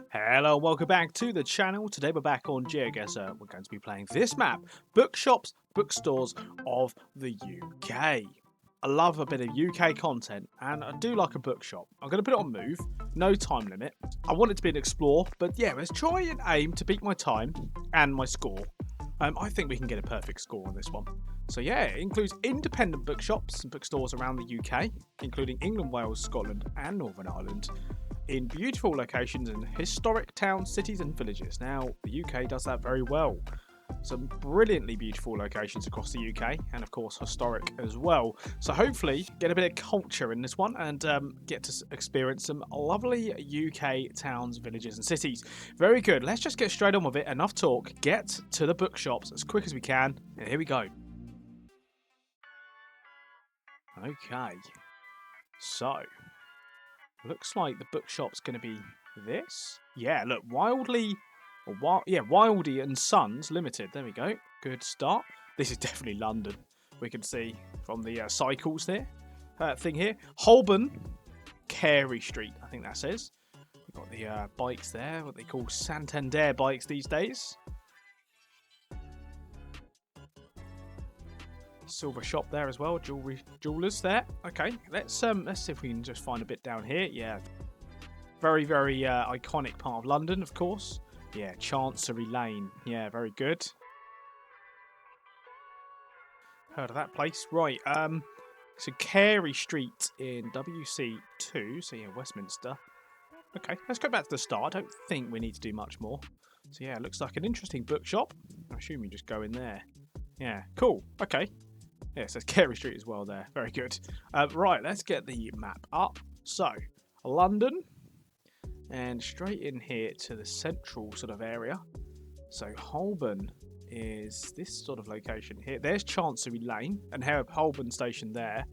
Hello, welcome back to the channel. Today we're back on GeoGuessr. We're going to be playing this map, Bookshops, Bookstores of the UK. I love a bit of UK content, and I do like a bookshop. I'm going to put it on move, no time limit. I want it to be an explore, but yeah, let's try and aim to beat my time and my score. I think we can get a perfect score on this one. So yeah, it includes independent bookshops and bookstores around the UK, including England, Wales, Scotland and Northern Ireland, in beautiful locations in historic towns, cities and villages. Now, the UK does that very well. Some brilliantly beautiful locations across the UK, and of course historic as well. So hopefully get a bit of culture in this one and get to experience some lovely UK towns, villages and cities. Very good. Let's just get straight on with it. Enough talk. Get to the bookshops as quick as we can. And here we go. Okay. So, looks like the bookshop's going to be this. Yeah, look, Wildy and Sons Limited. There we go. Good start. This is definitely London. We can see from the cycles there. Thing here. Holborn, Carey Street, I think that says. We've got the bikes there, what they call Santander bikes these days. Silver shop there as well, jewelers there. Okay, let's see if we can just find a bit down here. Yeah, very iconic part of London, of course. Yeah, Chancery Lane. Yeah, very good. Heard of that place, right? So Carey Street in WC2. So yeah, Westminster. Okay, let's go back to the start. I don't think we need to do much more. So yeah, it looks like an interesting bookshop. I assume you just go in there. Yeah, cool. Okay. Yeah, it says Carey Street as well there. Very good. Right, let's get the map up. So, London. And straight in here to the central sort of area. So, Holborn is this sort of location here. There's Chancery Lane and Holborn Station there.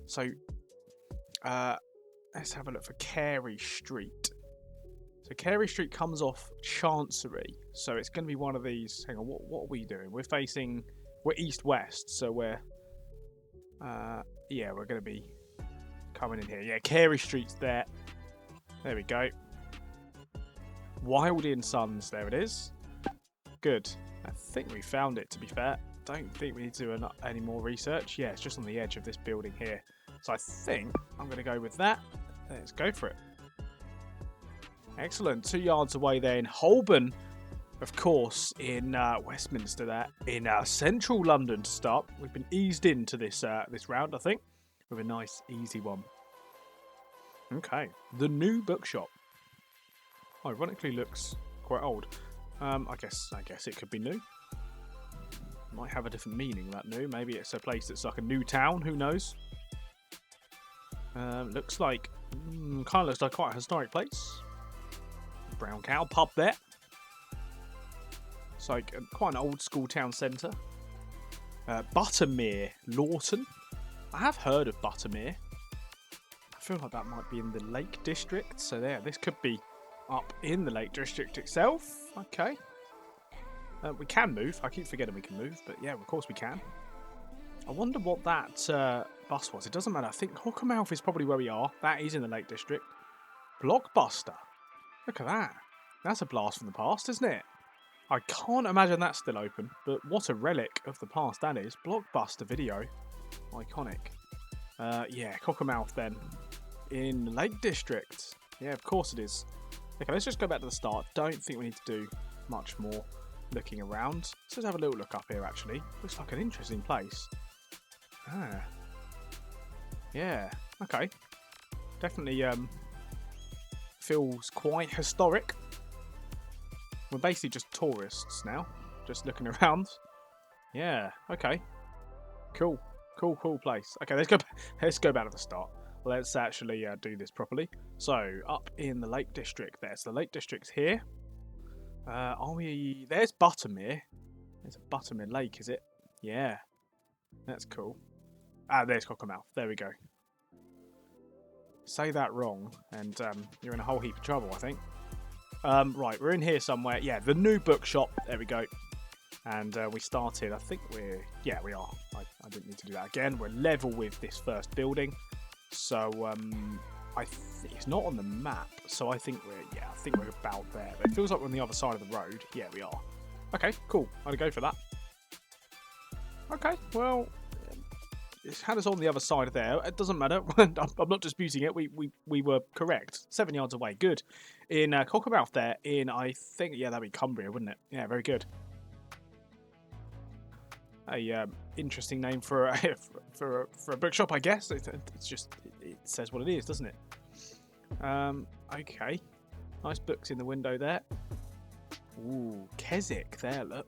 So, let's have a look for Carey Street. So, Carey Street comes off Chancery. So, it's going to be one of these. Hang on, what are we doing? We're east-west, so we're going to be coming in here. Yeah, Carey Street's there. There we go. Wildy and Sons, there it is. Good. I think we found it, to be fair. Don't think we need to do any more research. Yeah, it's just on the edge of this building here. So I think I'm going to go with that. Let's go for it. Excellent. 2 yards away there in Holborn. Of course, in Westminster, there in central London to start. We've been eased into this this round, I think, with a nice, easy one. Okay, the new bookshop. Ironically, looks quite old. I guess it could be new. Might have a different meaning. That new. Maybe it's a place that's like a new town. Who knows? Looks like kind of looks like quite a historic place. Brown Cow pub there. It's like quite an old school town centre. Buttermere, Lawton. I have heard of Buttermere. I feel like that might be in the Lake District. So there, this could be up in the Lake District itself. Okay. We can move. I keep forgetting we can move. But yeah, of course we can. I wonder what that bus was. It doesn't matter. I think Hockermouth is probably where we are. That is in the Lake District. Blockbuster. Look at that. That's a blast from the past, isn't it? I can't imagine that's still open, but what a relic of the past that is. Blockbuster Video. Iconic. Yeah, Cockermouth then. In Lake District. Yeah, of course it is. Okay, let's just go back to the start. Don't think we need to do much more looking around. Let's just have a little look up here, actually. Looks like an interesting place. Ah. Yeah, okay. Definitely feels quite historic. We're basically just tourists now, just looking around. Yeah, okay. Cool place. Okay, let's go back to the start. Let's actually do this properly. So, up in the Lake District there. So, the Lake District's here. There's Buttermere. There's a Buttermere Lake, is it? Yeah. That's cool. Ah, there's Cockermouth. There we go. Say that wrong, and you're in a whole heap of trouble, I think. Right, we're in here somewhere. Yeah, the new bookshop. There we go. And we started, I think yeah, we are. I didn't need to do that again. We're level with this first building. So, It's not on the map, so I think we're about there. But it feels like we're on the other side of the road. Yeah, we are. Okay, cool. I'll go for that. Okay, well, it's had us on the other side of there. It doesn't matter. I'm not disputing it. We were correct. 7 yards away. Good. In Cockermouth there. I think, yeah, that'd be Cumbria, wouldn't it? Yeah, very good. A interesting name for a bookshop, I guess. It's just it says what it is, doesn't it? Okay, nice books in the window there. Ooh, Keswick there. Look,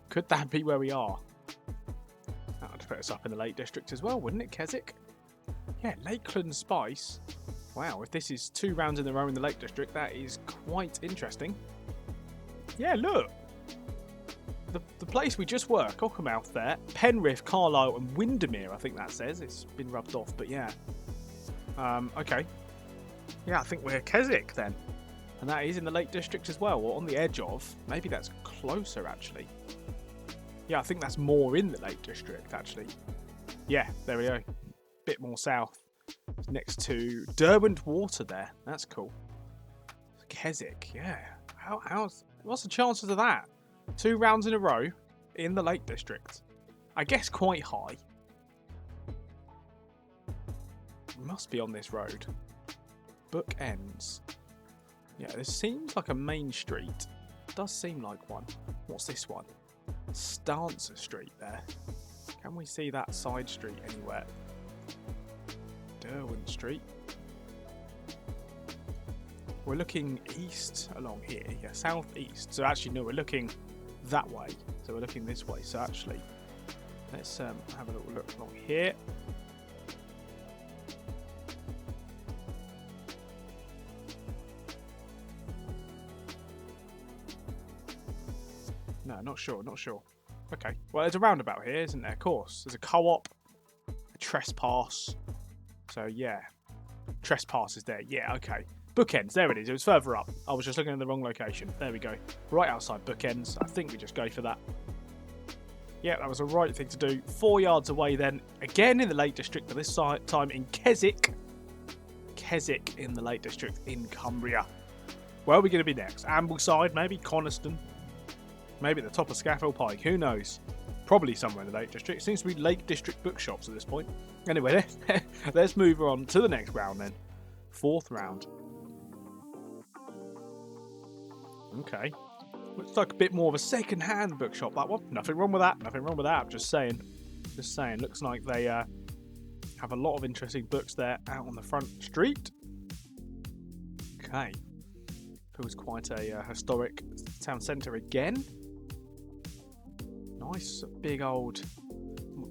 could that be where we are? That would put us up in the Lake District as well, wouldn't it, Keswick? Yeah, Lakeland Spice. Wow, if this is 2 rounds in a row in the Lake District, that is quite interesting. Yeah, look. The place we just were, Cockermouth there, Penrith, Carlisle and Windermere, I think that says. It's been rubbed off, but yeah. Okay. Yeah, I think we're Keswick then. And that is in the Lake District as well, or on the edge of. Maybe that's closer, actually. Yeah, I think that's more in the Lake District, actually. Yeah, there we go. Bit more south. It's next to Derwent Water there. That's cool. Keswick, yeah. What's the chances of that? 2 rounds in a row in the Lake District. I guess quite high. Must be on this road. Bookends. Yeah, this seems like a main street. Does seem like one. What's this one? Stancer Street there. Can we see that side street anywhere? Derwent Street. We're looking east along here. Yeah, southeast. So actually, no, we're looking that way. So we're looking this way. So actually, let's have a little look along here. No, not sure. Okay. Well, there's a roundabout here, isn't there? Of course. There's a co-op, a trespass. So yeah, trespass is there. Yeah, okay. Bookends, there it is. It was further up. I was just looking at the wrong location. There we go. Right outside Bookends. I think we just go for that. Yeah, that was the right thing to do. 4 yards away then. Again in the Lake District, but this time in Keswick. Keswick in the Lake District in Cumbria. Where are we going to be next? Ambleside, maybe? Coniston? Maybe at the top of Scaffold Pike. Who knows? Probably somewhere in the Lake District. Seems to be Lake District Bookshops at this point. Anyway, let's move on to the next round then. 4th round. Okay. Looks like a bit more of a second-hand bookshop, that one. Nothing wrong with that. I'm just saying. Looks like they have a lot of interesting books there out on the front street. Okay. Feels quite a historic town centre again. Nice big old,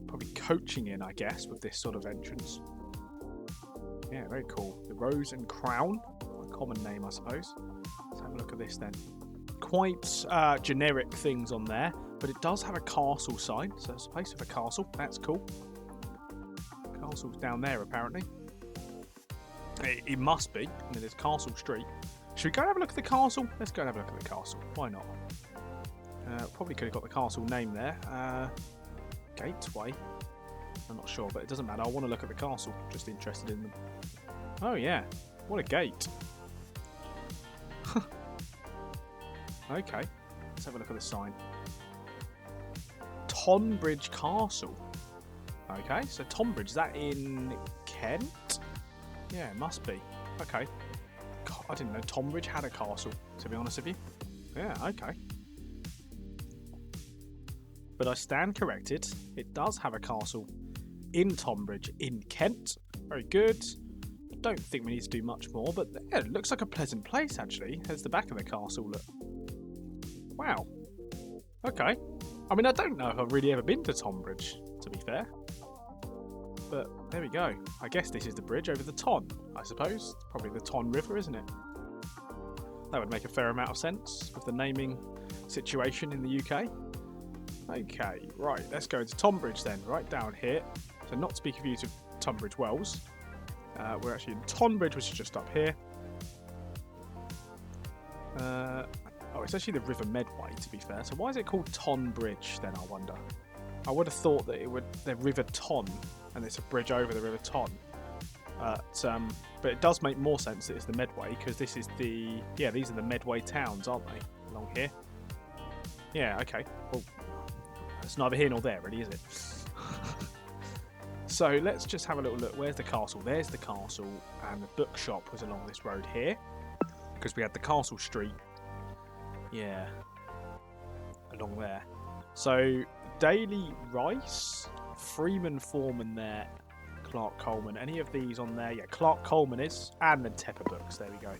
probably coaching in, I guess, with this sort of entrance. Yeah, very cool. The Rose and Crown. A common name, I suppose. Let's have a look at this then. Quite generic things on there, but it does have a castle sign, so it's a place of a castle. That's cool. Castle's down there, apparently. It must be. I mean, there's Castle Street. Should we go and have a look at the castle? Let's go and have a look at the castle. Why not? Probably could have got the castle name there. Gateway. I'm not sure, but it doesn't matter. I want to look at the castle. Just interested in them. Oh, yeah. What a gate. Okay. Let's have a look at the sign. Tonbridge Castle. Okay, so Tonbridge, is that in Kent? Yeah, it must be. Okay. God, I didn't know Tonbridge had a castle, to be honest with you. Yeah, okay. But I stand corrected. It does have a castle in Tonbridge in Kent. Very good. I don't think we need to do much more, but yeah, it looks like a pleasant place, actually. There's the back of the castle, look. Wow. Okay. I mean, I don't know if I've really ever been to Tonbridge, to be fair. But there we go. I guess this is the bridge over the Ton, I suppose. It's probably the Ton River, isn't it? That would make a fair amount of sense with the naming situation in the UK. Okay, right, let's go to Tonbridge then, right down here. So not to be confused with Tunbridge Wells. We're actually in Tonbridge, which is just up here. Oh, it's actually the River Medway, to be fair. So why is it called Tonbridge then, I wonder? I would have thought that it would the River Ton, and it's a bridge over the River Ton. But it does make more sense that it's the Medway, because this is the... Yeah, these are the Medway towns, aren't they? Along here. Yeah, okay. Well, it's neither here nor there, really, is it? So let's just have a little look. Where's the castle? There's the castle, and the bookshop was along this road here, because we had the castle street. Yeah, along there. So Daily Rice, Freeman Foreman there, Clark Coleman. Any of these on there? Yeah, Clark Coleman is, and then Tepper Books. There we go.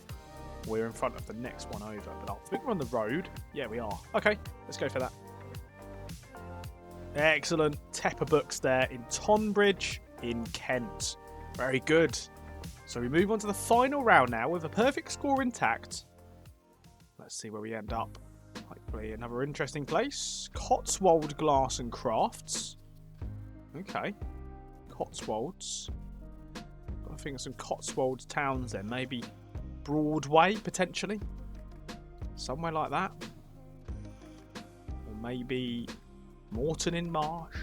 We're in front of the next one over, but I think we're on the road. Yeah, we are. Okay, let's go for that. Excellent. Tepper Books there in Tonbridge in Kent. Very good. So we move on to the final round now with a perfect score intact. Let's see where we end up. Hopefully another interesting place. Cotswold Glass and Crafts. Okay. Cotswolds. I think some Cotswolds towns then. Maybe Broadway, potentially. Somewhere like that. Or maybe Morton in Marsh.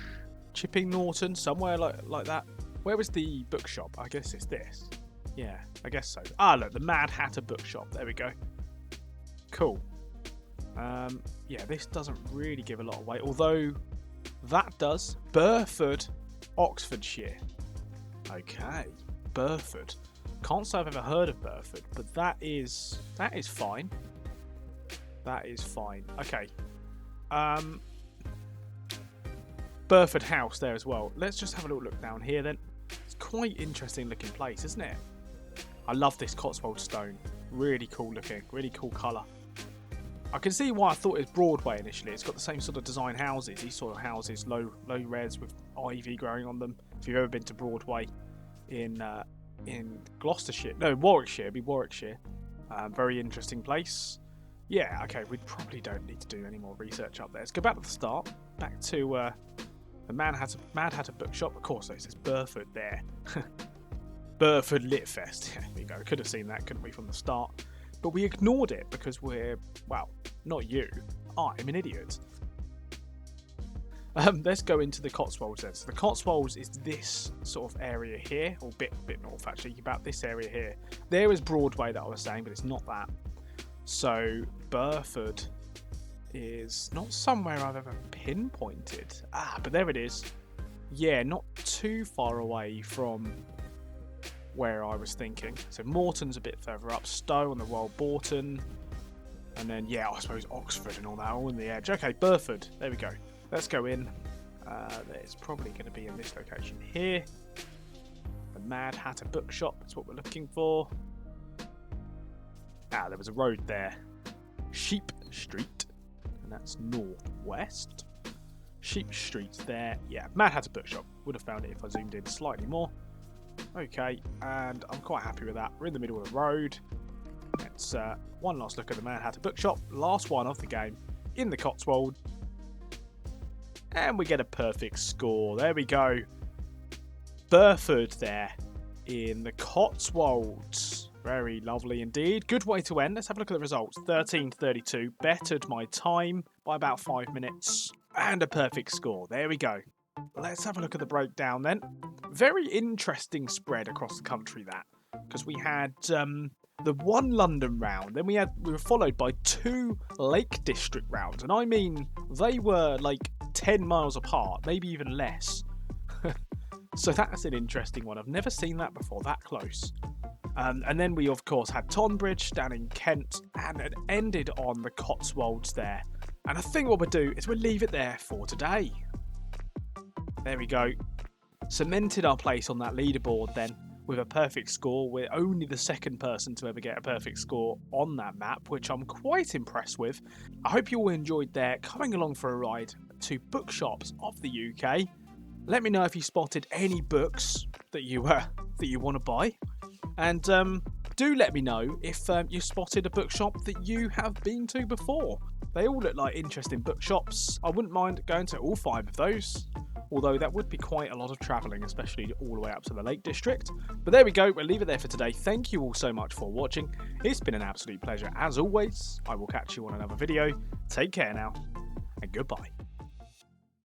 Chipping Norton. Somewhere like that. Where was the bookshop? I guess it's this. Yeah, I guess so. Ah, look, the Mad Hatter Bookshop. There we go. Cool. Yeah, this doesn't really give a lot away, although that does. Burford, Oxfordshire. Okay, Burford. Can't say I've ever heard of Burford, but that is fine. That is fine. Okay. Burford House there as well. Let's just have a little look down here then. It's quite interesting looking place, isn't it? I love this Cotswold stone. Really cool looking. Really cool colour. I can see why I thought it was Broadway initially. It's got the same sort of design houses. These sort of houses, low res with ivy growing on them. If you've ever been to Broadway in Gloucestershire, no, Warwickshire, it'd be Warwickshire. Very interesting place. Yeah, okay, we probably don't need to do any more research up there. Let's go back to the start. Back to the Mad Hatter Bookshop. Of course, there's Burford there. Burford Lit Fest. There we go. Could have seen that, couldn't we, from the start? But we ignored it because we're, well, not you. I'm an idiot. Let's go into the Cotswolds then. So the Cotswolds is this sort of area here, or bit north actually, about this area here. There is Broadway that I was saying, but it's not that. So Burford is not somewhere I've ever pinpointed. Ah, but there it is. Yeah, not too far away from where I was thinking. So Morton's a bit further up, Stowe on the Royal Bolton, and then yeah, I suppose Oxford and all that, all in the edge. Okay, Burford, there we go. Let's go in. It's probably going to be in this location here. The Mad Hatter Bookshop is what we're looking for. Ah, there was a road there. Sheep Street, and that's northwest. Sheep Street there. Yeah, Mad Hatter Bookshop. Would have found it if I zoomed in slightly more. Okay, and I'm quite happy with that. We're in the middle of the road. Let's one last look at the Mad Hatter Bookshop. Last one of the game in the Cotswold. And we get a perfect score. There we go. Burford there in the Cotswolds. Very lovely indeed. Good way to end. Let's have a look at the results. 13:32. Bettered my time by about 5 minutes. And a perfect score. There we go. Let's have a look at the breakdown then. Very interesting spread across the country, that. Because we had the one London round, then we were followed by 2 Lake District rounds. And I mean, they were like 10 miles apart, maybe even less. So that's an interesting one. I've never seen that before, that close. And then we, of course, had Tonbridge down in Kent, and it ended on the Cotswolds there. And I think what we'll do is we'll leave it there for today. There we go. Cemented our place on that leaderboard then with a perfect score. We're only the second person to ever get a perfect score on that map, which I'm quite impressed with. I hope you all enjoyed there, coming along for a ride to bookshops of the UK. Let me know if you spotted any books that you want to buy. And do let me know if you spotted a bookshop that you have been to before. They all look like interesting bookshops. I wouldn't mind going to all 5 of those. Although that would be quite a lot of travelling, especially all the way up to the Lake District. But there we go, we'll leave it there for today. Thank you all so much for watching. It's been an absolute pleasure as always. I will catch you on another video. Take care now, and goodbye.